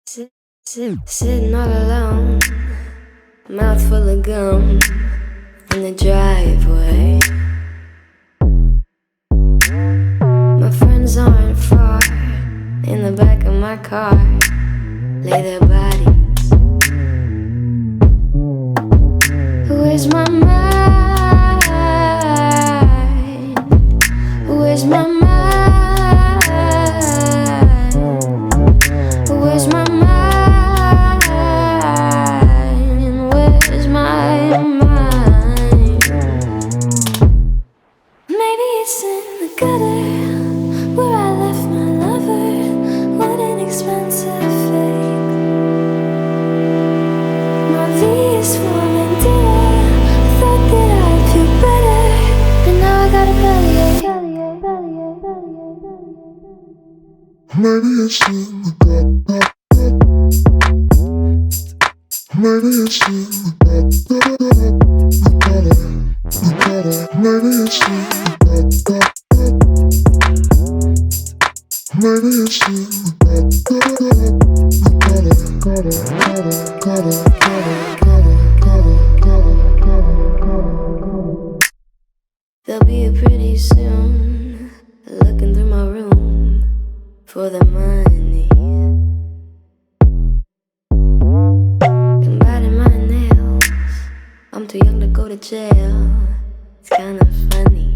Sitting all alone, mouth full of gum in the driveway. My friends aren't far, in the back of my car, lay their bodies. Where's my mind? Where's my mind? Where's my mind? Where's my mind? Maybe it's in the gutter where I left my lover. What an expensive fate. My V is forming dear. Thought that I'd feel better, but now I got a bellyache. Maybe it's in the gutter. Maybe it's in the gutter. Maybe it's in the gutter. Maybe it's in the They'll be here pretty soon, looking through my room for the money. And biting my nails, I'm too young to go to jail. It's kinda funny.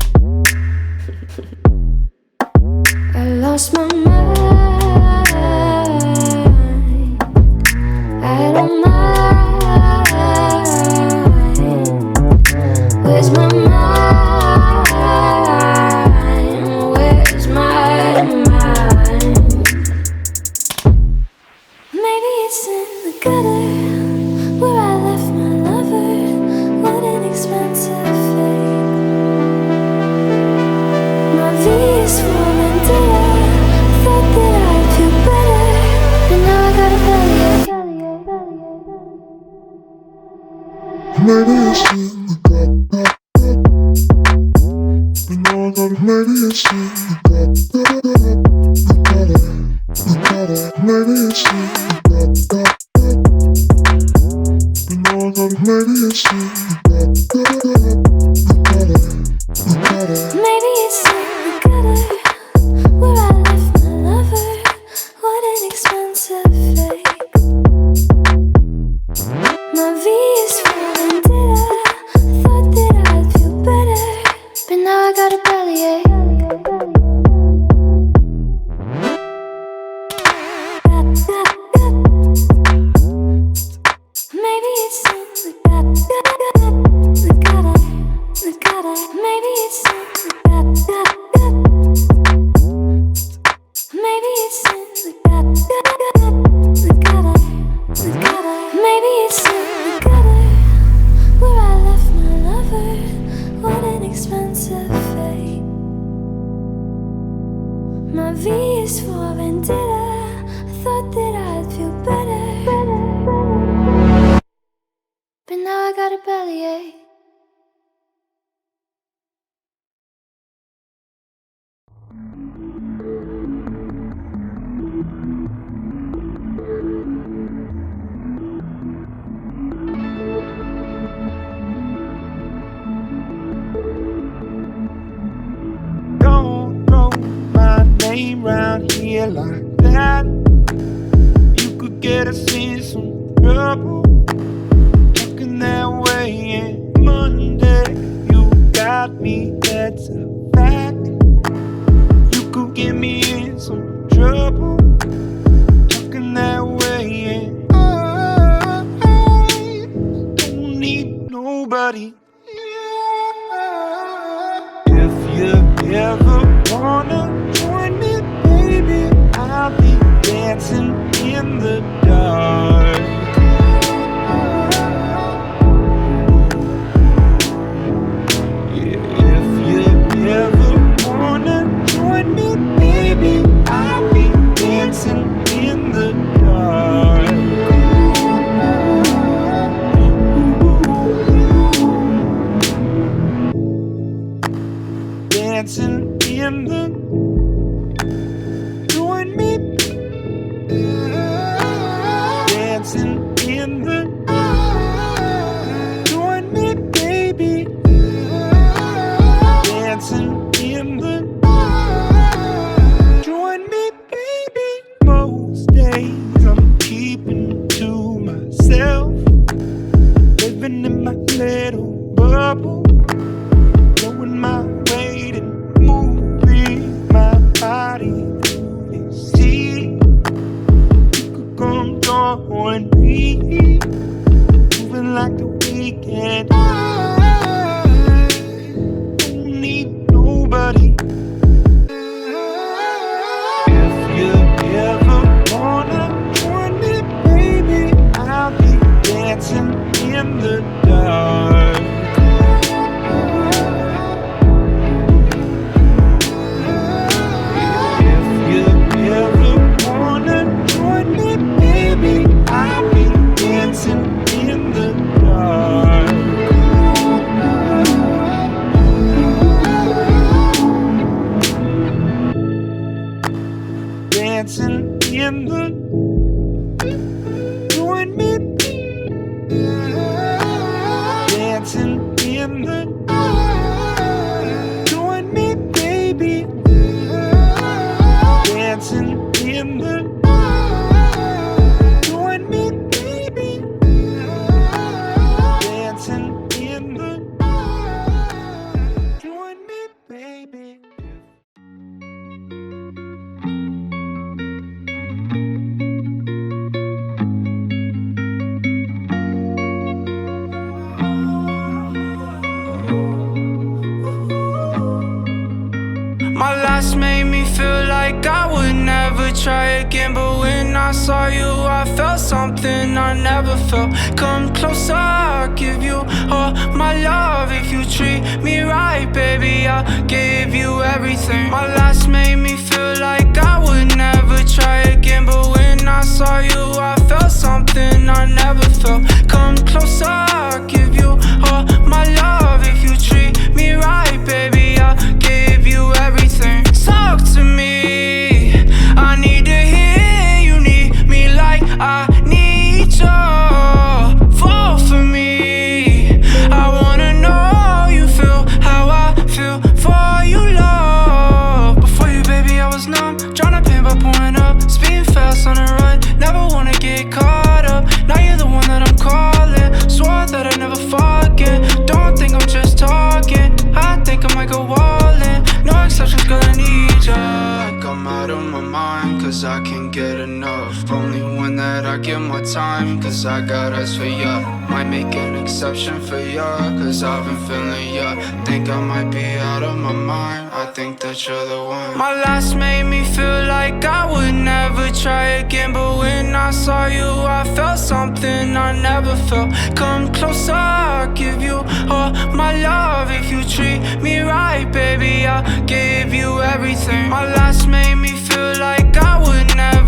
I lost my mind. I don't mind. Where's my mind? Where's my mind? Maybe it's in the gutter where I left my lover. What an expensive fate. My V is forming dear. Thought that I'd feel better, but now I got a bellyache. maybe it's in the gutter. Maybe it's in the gutter. Maybe it's in the gutter. Maybe it's in the gutter. Maybe it's in the gutter where I left my lover. What an expensive fate. My V is falling dead. Thought that I'd feel better, but now I got a bellyache. Maybe it's in the gutter. Maybe it's in the gutter. Maybe it's in the gutter. Maybe it's in the gutter where I left my lover. What an expensive fate. My V is for vendetta. I thought that I'd feel better, but now I got a bellyache. Don't throw my name round here like that. You could get us in some trouble. Looking that way and Monday, you got me, that's a fact. You could get me in some trouble. Looking that way and I don't need nobody. If you ever wanna join me, baby, I'll be dancing in the dark. Yeah, if you ever wanna join me, baby, I'll be dancing in the dark. days I'm keeping to myself, living in my little bubble, blowing my weight and moving my body through this sea. You could come join me, moving like the weekend. I don't need nobody. If you ever wanna join me, baby, I'll be dancing in the dark. If you ever wanna join me, baby, I'll be dancing in the dark. Dancing in the join me, dancing in the join me, baby, dancing in the join me, baby, dancing in the join me, baby. My last made me feel like I would never try again, but when I saw you, I felt something I never felt. Come closer, I'll give you all my love. If you treat me right, baby, I'll give you everything. My last made me feel like I would never try again, but when I saw you, I felt something I never felt. Come closer, I'll give you all my love. If you treat me right, baby, I'll give you everything. Talk to me, I need to hear you need me like I need you. Fall for me, I wanna know you feel how I feel for you, love. Before you, baby, I was numb, tryna pain by pouring up, speeding fast on the run, never wanna get caught up. Now you're the one that I'm calling, swore that I'd never forget. Don't think I'm just talking, I think I might go all in. No exceptions, girl, I need ya. Like I'm out of my mind, cause I can't get enough. Only one that I give my time, cause I got eyes for ya. Might make an exception for ya, cause I've been feeling ya. Think I might be out of my mind, I think that you're the one. My last made me feel like I would never try again, but when I saw you, I felt something I never felt. Come closer, I'll give you all my love. If you treat me right, baby, I'll give you everything. My last made me feel like I would never